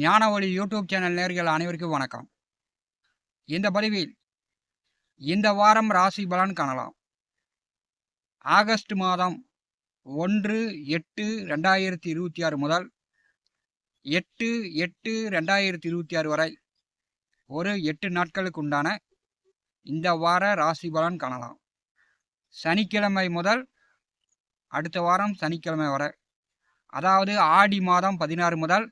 ஞான ஒளி YouTube channel நேயர்கள் அனைவருக்கும் வணக்கம். இந்த பதிவில் இந்த வாரம் ராசி பலன் காணலாம். ஆகஸ்ட் மாதம் 1/8/2026 முதல் 8/8/2026 வரை ஒரு 8 நாட்களுக்கு உண்டான இந்த வார ராசி பலன் காணலாம். சனிக்கிழமை முதல் அடுத்த வாரம் சனிக்கிழமை வரை, அதாவது ஆடி மாதம் 16 முதல்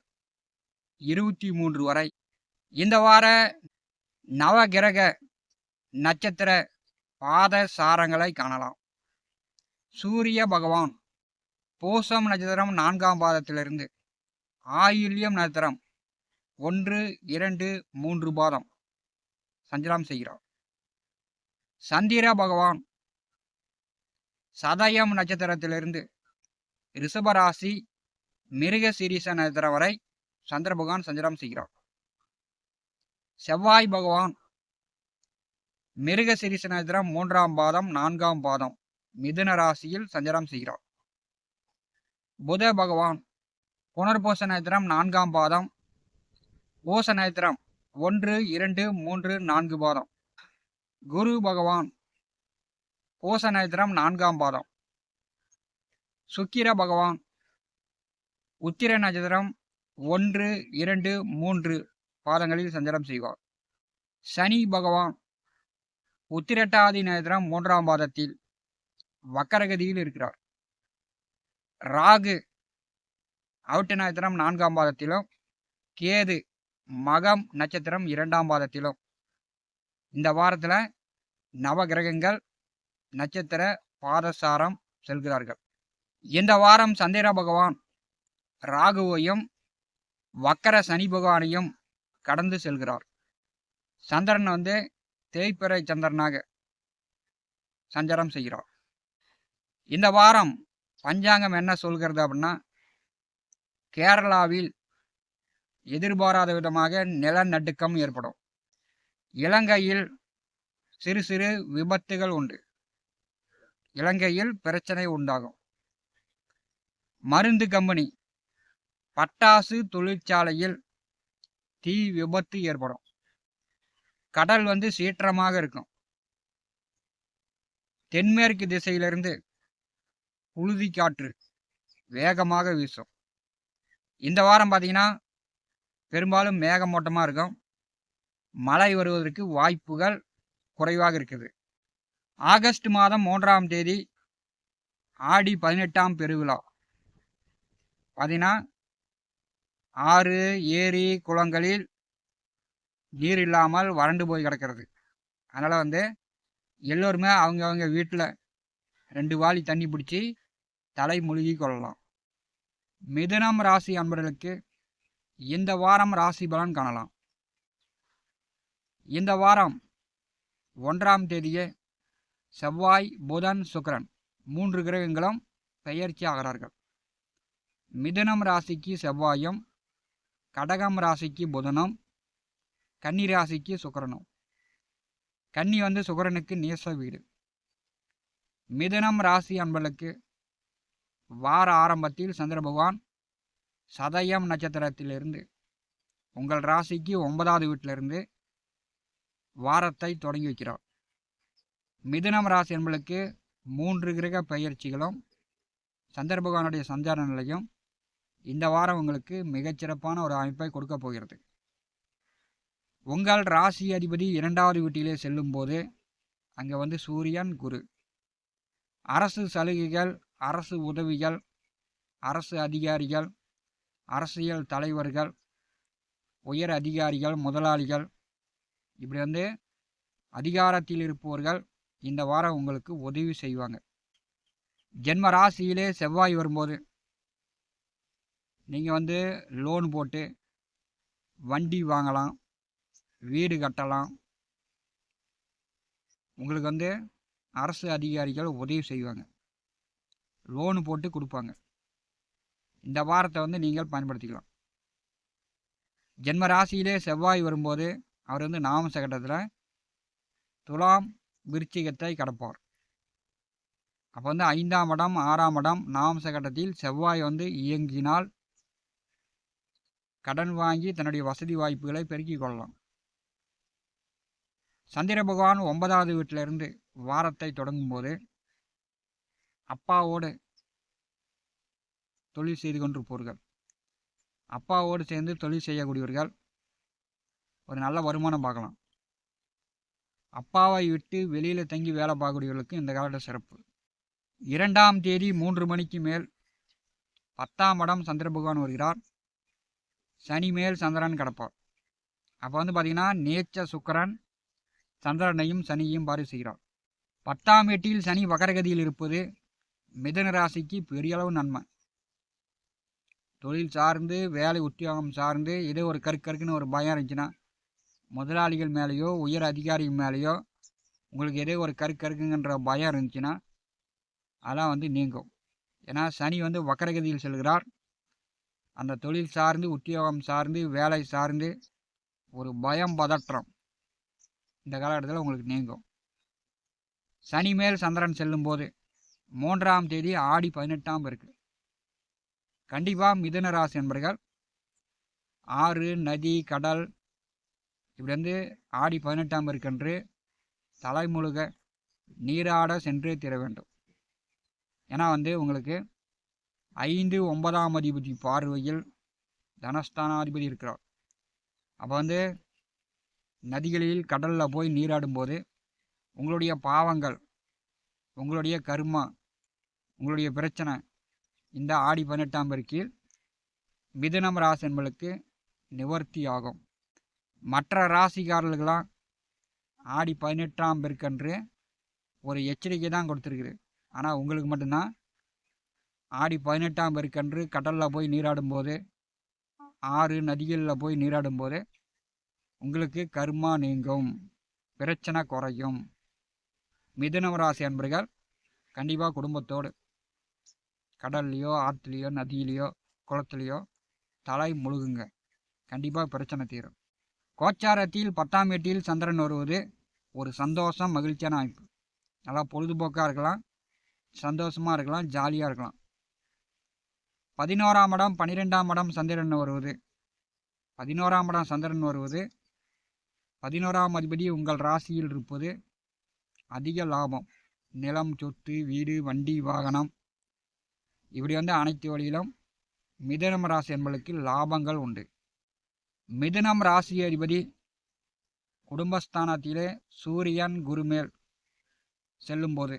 23 வரை இந்த வார நவகிரக நட்சத்திர பாத சாரங்களை காணலாம். சூரிய பகவான் பூசம் நட்சத்திரம் 4ஆம் பாதத்திலிருந்து ஆயில்யம் நட்சத்திரம் 1, 2, 3 பாதம் சஞ்சாரம் செய்கிறார். சந்திர பகவான் சதயம் நட்சத்திரத்திலிருந்து ரிஷபராசி மிருக சீரிஷ நட்சத்திரம் வரை சந்திர பகவான் சஞ்சாரம் செய்கிறார். செவ்வாய் பகவான் மிருக சீரிஷ நட்சத்திரம் 3ஆம் பாதம் 4ஆம் பாதம் மிதுன ராசியில் சஞ்சாரம் செய்கிறார். புத பகவான் புனர்பூச நட்சத்திரம் 4ஆம் பாதம் பூச நட்சத்திரம் 1, 2, 3, 4 பாதம். குரு பகவான் பூச நட்சத்திரம் 4ஆம் பாதம். சுக்கிர பகவான் உத்திர நட்சத்திரம் 1, 2, 3 பாதங்களில் சஞ்சாரம் செய்வார். சனி பகவான் உத்திரட்டாதி நட்சத்திரம் 3ஆம் பாதத்தில் வக்கரகதியில் இருக்கிறார். ராகு அவிட்ட நட்சத்திரம் 4ஆம் பாதத்திலும், கேது மகம் நட்சத்திரம் 2ஆம் பாதத்திலும் இந்த வாரத்தில் நவகிரகங்கள் நட்சத்திர பாதசாரம் செல்கிறார்கள். இந்த வாரம் சந்திர பகவான் ராகுவையும் வக்கர சனி பகவானையும் கடந்து செல்கிறார். சந்திரன் தேய்பிறை சந்திரனாக சஞ்சாரம் செய்கிறார். இந்த வாரம் பஞ்சாங்கம் என்ன சொல்கிறது அப்படின்னா, கேரளாவில் எதிர்பாராத விதமாக நிலநடுக்கம் ஏற்படும். இலங்கையில் சிறு சிறு விபத்துகள் உண்டு. இலங்கையில் பிரச்சனை உண்டாகும். மருந்து கம்பெனி பட்டாசு தொழிற்சாலையில் தீ விபத்து ஏற்படும். கடல் சீற்றமாக இருக்கும். தென்மேற்கு திசையிலிருந்து புழுதி காற்று வேகமாக வீசும். இந்த வாரம் பார்த்தீங்கன்னா பெரும்பாலும் மேகமூட்டமாக இருக்கும். மழை வருவதற்கு வாய்ப்புகள் குறைவாக இருக்குது. ஆகஸ்ட் மாதம் 3ஆம் தேதி ஆடி 18ஆம் பெருவிழா பார்த்தீங்கன்னா ஆறு ஏரி குளங்களில் நீர் இல்லாமல் வறண்டு போய் கிடக்கிறது. அதனால் எல்லோருமே அவங்க வீட்டில் 2 வாளி தண்ணி பிடிச்சி தலை முழுகி கொள்ளலாம். மிதுனம் ராசி அன்பர்களுக்கு இந்த வாரம் ராசி பலன் காணலாம். இந்த வாரம் 1ஆம் தேதியே செவ்வாய் புதன் சுக்கிரன் 3 கிரகங்களும் பெயர்ச்சி ஆகிறார்கள். மிதுனம் ராசிக்கு செவ்வாயும், கடகம் ராசிக்கு புதனும், கன்னி ராசிக்கு சுக்கிரனும். கன்னி சுக்கிரனுக்கு நேச வீடு. மிதுனம் ராசி அன்பர்களுக்கு வார ஆரம்பத்தில் சந்திர பகவான் சதயம் நட்சத்திரத்திலிருந்து உங்கள் ராசிக்கு 9ஆவது வீட்டிலிருந்து வாரத்தை தொடங்கி வைக்கிறார். மிதுனம் ராசி என்பதற்கு 3 கிரக பெயர்ச்சிகளும் சந்திர பகவானுடைய சஞ்சார நிலையும் இந்த வாரம் உங்களுக்கு மிகச்சிறப்பான ஒரு அமைப்பை கொடுக்க போகிறது. உங்கள் ராசி அதிபதி 2ஆவது வீட்டிலே செல்லும் போது அங்கே சூரியன் குரு அரசு சலுகைகள், அரசு உதவிகள், அரசு அதிகாரிகள், அரசியல் தலைவர்கள், உயர் அதிகாரிகள், முதலாளிகள், இப்படி அதிகாரத்தில் இருப்பவர்கள் இந்த வாரம் உங்களுக்கு உதவி செய்வாங்க. ஜென்ம ராசியிலே செவ்வாய் வரும்போது நீங்கள் லோன் போட்டு வண்டி வாங்கலாம், வீடு கட்டலாம். உங்களுக்கு அரசு அதிகாரிகள் உதவி செய்வாங்க, லோனு போட்டு கொடுப்பாங்க. இந்த வாரத்தை நீங்கள் பயன்படுத்திக்கலாம். ஜென்ம ராசியிலே செவ்வாய் வரும்போது அவர் நாம சகட்டத்தில் துலாம் விருச்சிகத்தை கடப்பார். அப்போ 5ஆம் இடம் 6ஆம் இடம் நாம சகட்டத்தில் செவ்வாய் இயங்கினால் கடன் வாங்கி தன்னுடைய வசதி வாய்ப்புகளை பெருக்கிக் கொள்ளலாம். சந்திர பகவான் 9வது வீட்டிலிருந்து வாரத்தை தொடங்கும்போது அப்பாவோடு தொழில் செய்து கொண்டிருப்பவர்கள், அப்பாவோடு சேர்ந்து தொழில் செய்யக்கூடியவர்கள் ஒரு நல்ல வருமானம் பார்க்கலாம். அப்பாவை விட்டு வெளியில் தங்கி வேலை பார்க்கக்கூடியவர்களுக்கு இந்த காலகட்டம் சிறப்பு. 2ஆம் தேதி 3 மணிக்கு மேல் 10ஆம் இடம் சந்திர பகவான் வருகிறார். சனி மேல் சந்திரன் கிடப்பார். அப்போ பார்த்தீங்கன்னா நேச்ச சுக்கிரன் சந்திரனையும் சனியையும் பாரி செய்கிறார். 10ஆம் வீட்டில் சனி வக்கரகதியில் இருப்பது மிதுன ராசிக்கு பெரிய அளவு நன்மை. தொழில் சார்ந்து வேலை உத்தியோகம் சார்ந்து ஏதோ ஒரு கருக்குன்னு ஒரு பயம் இருந்துச்சுன்னா, முதலாளிகள் மேலேயோ உயர் அதிகாரிகள் மேலேயோ உங்களுக்கு ஏதோ ஒரு கருக்குங்கிற பயம் இருந்துச்சுன்னா அதெல்லாம் நீங்கும். ஏன்னா சனி வக்கரகதியில் செல்கிறார். அந்த தொழில் சார்ந்து உத்தியோகம் சார்ந்து வேலை சார்ந்து ஒரு பயம் பதற்றம் இந்த காலகட்டத்தில் உங்களுக்கு நீங்கும். சனி மேல் சந்திரன் செல்லும்போது 3ஆம் தேதி ஆடி 18ஆம் இருக்கு. கண்டிப்பாக மிதுன ராசி என்பர்கள் ஆறு நதி கடல் இப்படி ஆடி 18ஆம் இருக்கென்று தலைமுழுக நீராட சென்று தீர வேண்டும். ஏன்னா உங்களுக்கு 5 9ஆம் அதிபதி பார்வையில் தனஸ்தானாதிபதி இருக்கிறார். அப்போ நதிகளில் கடலில் போய் நீராடும்போது உங்களுடைய பாவங்கள், உங்களுடைய கர்மா, உங்களுடைய பிரச்சனை இந்த ஆடி 18ஆம் கீழ் மிதுனம் ராசி என்பதற்கு நிவர்த்தி ஆகும். மற்ற ராசிக்காரர்களுக்கெல்லாம் ஆடி 18ஆம் பெருக்கன்று ஒரு எச்சரிக்கை தான் கொடுத்துருக்குது. ஆனால் உங்களுக்கு மட்டும்தான் ஆடி 18ஆம் பெருக்கன்று கடலில் போய் நீராடும்போது, ஆறு நதிகளில் போய் நீராடும்போது உங்களுக்கு கர்மா நீங்கும், பிரச்சனை குறையும். மிதுனம் ராசி அன்பர்கள் கண்டிப்பாக குடும்பத்தோடு கடல்லையோ ஆற்றுலையோ நதியிலையோ குளத்துலையோ தலை முழுகுங்க, கண்டிப்பாக பிரச்சனை தீரும். கோச்சாரத்தில் 10ஆம் வீட்டில் சந்திரன் வருவது ஒரு சந்தோஷம் மகிழ்ச்சியான அமைப்பு. நல்லா பொழுதுபோக்காக இருக்கலாம், சந்தோஷமாக இருக்கலாம், ஜாலியாக இருக்கலாம். 11ஆம் இடம் 12ஆம் இடம் சந்திரன் வருவது, 11ஆம் இடம் சந்திரன் வருவது 11ஆம் அதிபதி உங்கள் ராசியில் இருப்பது அதிக லாபம். நிலம், சொத்து, வீடு, வண்டி, வாகனம் இப்படி அனைத்து வழியிலும் மிதுனம் ராசி என்பதற்கு லாபங்கள் உண்டு. மிதுனம் ராசி அதிபதி குடும்பஸ்தானத்திலே சூரியன் குரு மேல் செல்லும்போது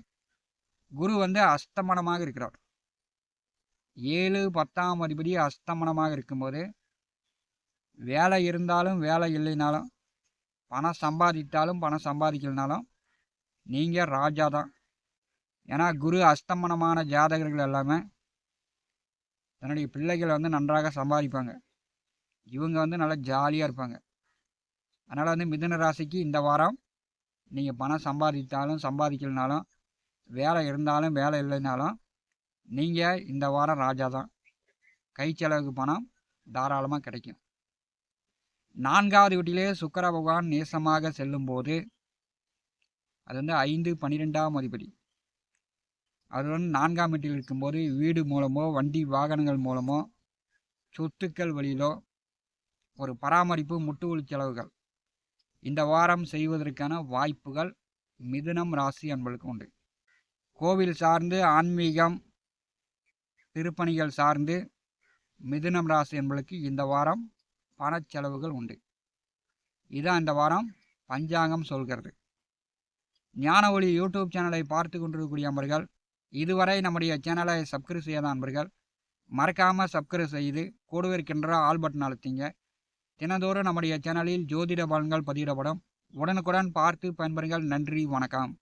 குரு அஸ்தமனமாக இருக்கிறார். 7 10ஆம் அதிபதி அஸ்தமனமாக இருக்கும்போது வேலை இருந்தாலும் வேலை இல்லைனாலும், பணம் சம்பாதித்தாலும் பணம் சம்பாதிக்கலனாலும் நீங்கள் ராஜா தான். ஏன்னா குரு அஸ்தமனமான ஜாதகர்கள் எல்லாமே தன்னுடைய பிள்ளைகள் நன்றாக சம்பாதிப்பாங்க. இவங்க நல்லா ஜாலியாக இருப்பாங்க. அதனால் மிதுன ராசிக்கு இந்த வாரம் நீங்கள் பணம் சம்பாதித்தாலும் சம்பாதிக்கலனாலும், வேலை இருந்தாலும் வேலை இல்லைனாலும் நீங்கள் இந்த வாரம் ராஜா தான். கை செலவுக்கு பணம் தாராளமாக கிடைக்கும். 4ஆவது வீட்டிலே சுக்கிர பகவான் நேசமாக செல்லும்போது அது 5 12ஆம் அதிபதி. அது 4ஆம் வீட்டில் இருக்கும்போது வீடு மூலமோ வண்டி வாகனங்கள் மூலமோ சொத்துக்கள் வழியிலோ ஒரு பராமரிப்பு முட்டுவலி செலவுகள் இந்த வாரம் செய்வதற்கான வாய்ப்புகள் மிதுனம் ராசி என்பதற்கு உண்டு. கோவில் சார்ந்து ஆன்மீகம் திருப்பணிகள் சார்ந்து மிதுனம் ராசி என்பதற்கு இந்த வாரம் பணச்செலவுகள் உண்டு. இதான் இந்த வாரம் பஞ்சாங்கம் சொல்கிறது. ஞான ஒளி யூடியூப் சேனலை பார்த்து கொண்டிருக்கக்கூடிய நண்பர்கள், இதுவரை நம்முடைய சேனலை சப்ஸ்கிரைப் செய்யாத நண்பர்கள் மறக்காமல் சப்ஸ்கிரைப் செய்து கூடவே இருக்கின்ற ஆல் பட்டன் அழுத்திங்க. தினந்தோறும் நம்முடைய சேனலில் ஜோதிட பலன்கள் பதிவிடப்படும். உடனுக்குடன் பார்த்து பயன்பெறுங்கள். நன்றி, வணக்கம்.